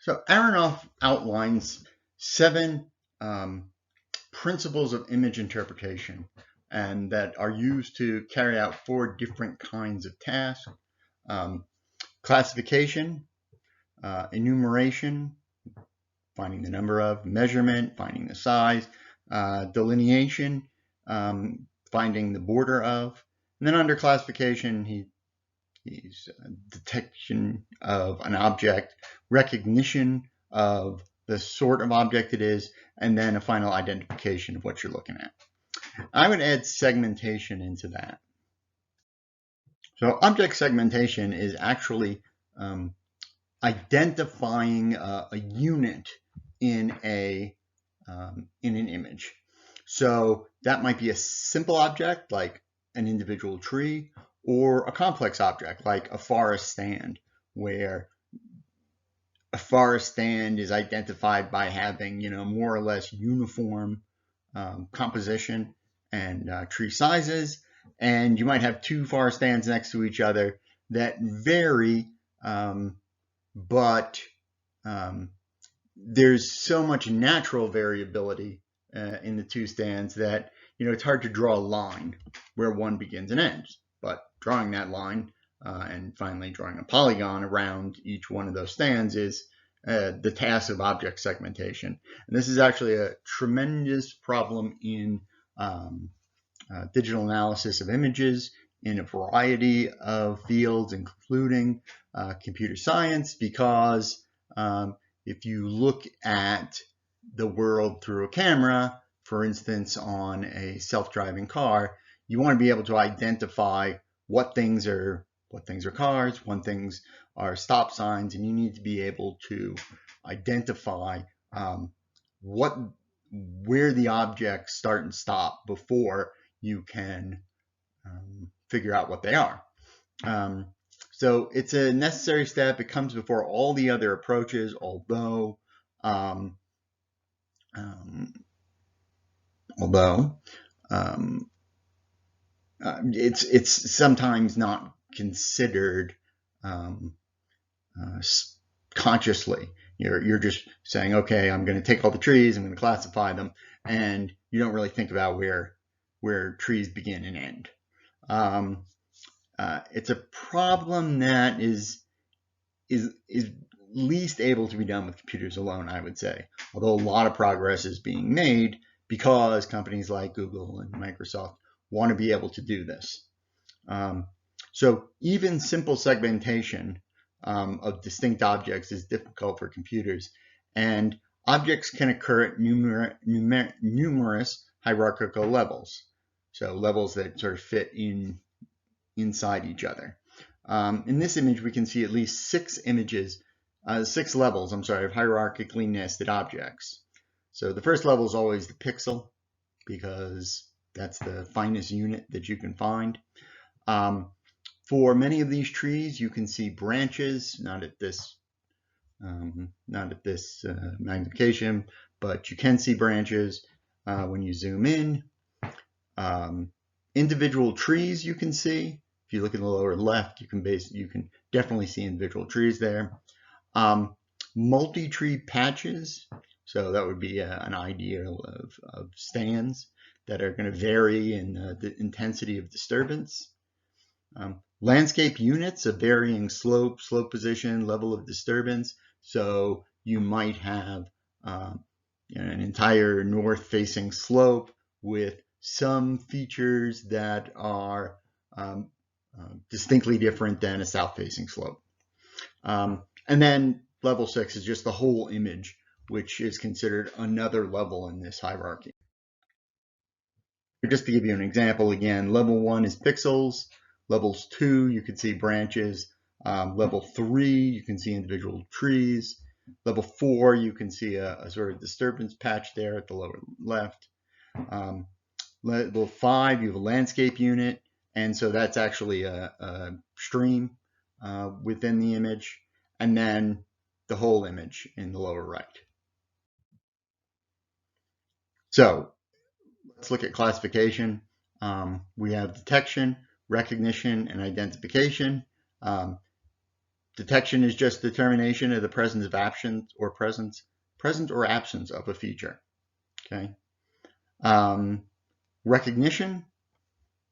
So Aronoff outlines 7 principles of image interpretation and that are used to carry out 4 different kinds of tasks. Classification, enumeration, finding the number of, measurement, finding the size, delineation, finding the border of, and then under classification, he's detection of an object, recognition of the sort of object it is, and then a final identification of what you're looking at. I would add segmentation into that. So object segmentation is actually identifying a unit in an image. So that might be a simple object like an individual tree, or a complex object like a forest stand, where a forest stand is identified by having, more or less uniform composition and tree sizes. And you might have 2 forest stands next to each other that vary, but there's so much natural variability in the 2 stands that it's hard to draw a line where one begins and ends. But drawing that line and finally drawing a polygon around each one of those stands is the task of object segmentation. And this is actually a tremendous problem in digital analysis of images in a variety of fields, including computer science, because if you look at the world through a camera, for instance, on a self-driving car, you want to be able to identify what things are cars, what things are stop signs, and you need to be able to identify where the objects start and stop before you can figure out what they are. So it's a necessary step. It comes before all the other approaches, although it's sometimes not considered consciously. You're just saying, okay, I'm going to take all the trees, I'm going to classify them, and you don't really think about where trees begin and end. It's a problem that is least able to be done with computers alone, I would say, although a lot of progress is being made because companies like Google and Microsoft want to be able to do this. So even simple segmentation of distinct objects is difficult for computers, and objects can occur at numerous hierarchical levels, so levels that sort of fit inside each other. In this image, we can see at least 6 levels, of hierarchically nested objects. So the first level is always the pixel, because that's the finest unit that you can find. For many of these trees, you can see branches, not at this magnification, but you can see branches when you zoom in. Individual trees you can see. If you look in the lower left, you can definitely see individual trees there. Multi-tree patches, so that would be an ideal of stands that are going to vary in the intensity of disturbance. Landscape units of varying slope position, level of disturbance. So you might have an entire north-facing slope with some features that are distinctly different than a south-facing slope. And then level 6 is just the whole image, which is considered another level in this hierarchy. Just to give you an example, again, level 1 is pixels. Levels 2, you can see branches. Level 3, you can see individual trees. Level 4, you can see a sort of disturbance patch there at the lower left. Level 5, you have a landscape unit, and so that's actually a stream within the image, and then the whole image in the lower right. So let's look at classification. We have detection, recognition, and identification. Detection is just determination of the presence of absence or presence or absence of a feature. Okay. Recognition,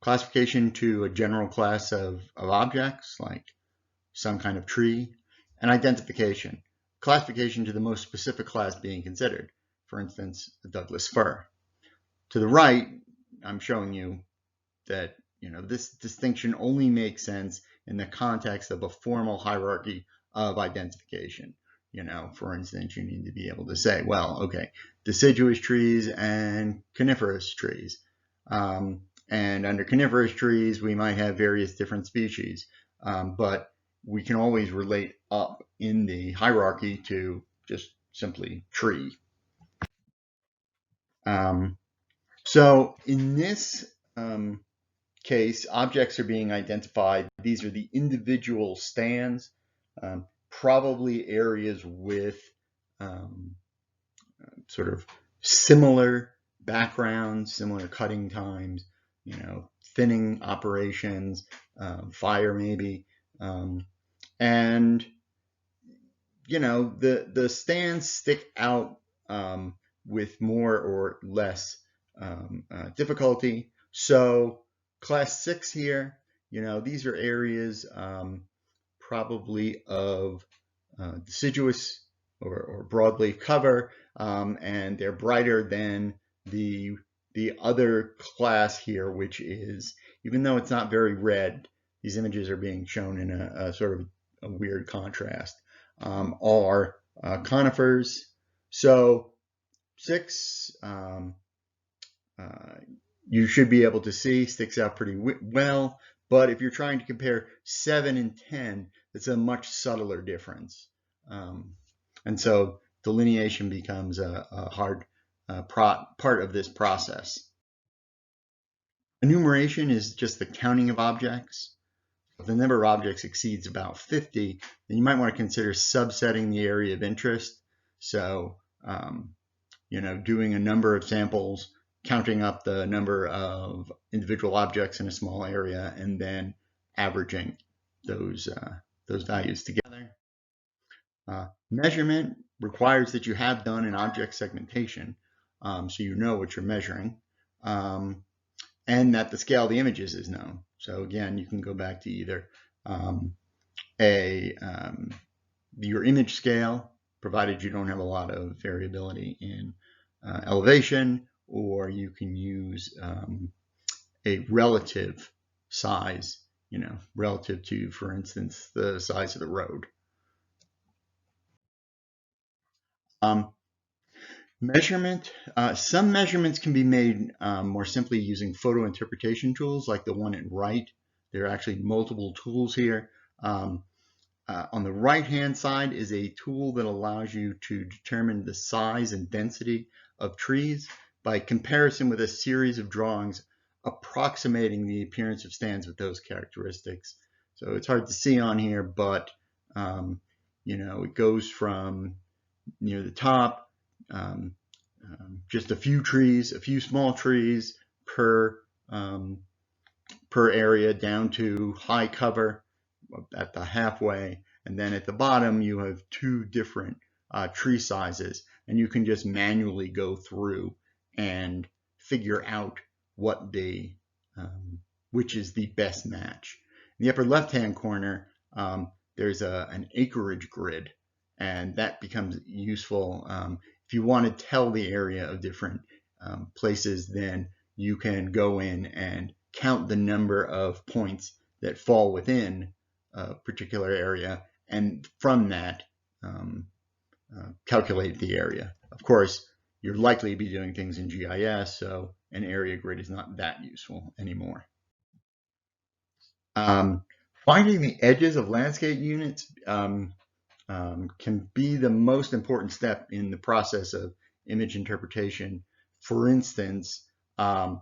classification to a general class of objects like some kind of tree, and identification, classification to the most specific class being considered, for instance, the Douglas fir. To the right, I'm showing you that this distinction only makes sense in the context of a formal hierarchy of identification. For instance, you need to be able to say, well, okay, deciduous trees and coniferous trees. And under coniferous trees, we might have various different species, but we can always relate up in the hierarchy to just simply tree. So in this case, objects are being identified. These are the individual stands, probably areas with sort of similar backgrounds, similar cutting times, thinning operations, fire maybe, and the stands stick out with more or less difficulty. So class 6 here, these are areas probably of deciduous or broadleaf cover, and they're brighter than the other class here, which is, even though it's not very red, these images are being shown in a sort of a weird contrast, are conifers. So 6, you should be able to see, sticks out pretty well, but if you're trying to compare 7 and 10, it's a much subtler difference. And so delineation becomes a hard part of this process. Enumeration is just the counting of objects. If the number of objects exceeds about 50, then you might want to consider subsetting the area of interest. So, doing a number of samples, counting up the number of individual objects in a small area, and then averaging those values together. Measurement requires that you have done an object segmentation, so you know what you're measuring, and that the scale of the images is known. So again, you can go back to either your image scale, provided you don't have a lot of variability in elevation, or you can use a relative size, relative to, for instance, the size of the road. Measurement. Some measurements can be made more simply using photo interpretation tools like the one at right. There are actually multiple tools here. On the right-hand side is a tool that allows you to determine the size and density of trees by comparison with a series of drawings approximating the appearance of stands with those characteristics. So it's hard to see on here, but it goes from near the top, just a few small trees per area, down to high cover at the halfway, and then at the bottom you have 2 different tree sizes, and you can just manually go through and figure out which is the best match. In the upper left-hand corner, there's an acreage grid, and that becomes useful if you want to tell the area of different places. Then you can go in and count the number of points that fall within a particular area, and from that calculate the area. Of course, you're likely to be doing things in GIS, so an area grid is not that useful anymore. Finding the edges of landscape units can be the most important step in the process of image interpretation. For instance, the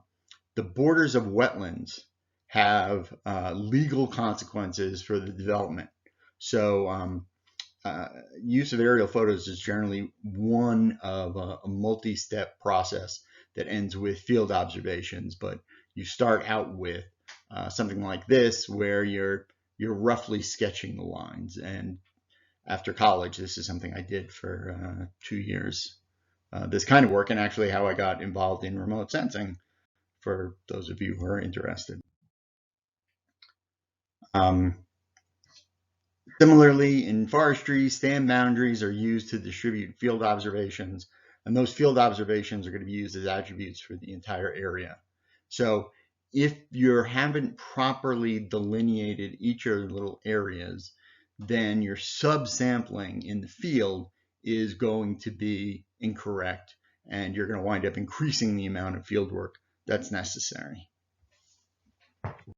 borders of wetlands have legal consequences for the development. So use of aerial photos is generally one of a multi-step process that ends with field observations, but you start out with something like this, where you're you're roughly sketching the lines. And after college, this is something I did for 2 years. This kind of work, and actually how I got involved in remote sensing, for those of you who are interested. Similarly, in forestry, stand boundaries are used to distribute field observations, and those field observations are going to be used as attributes for the entire area. So if you haven't properly delineated each of the little areas, then your subsampling in the field is going to be incorrect, and you're going to wind up increasing the amount of field work that's necessary.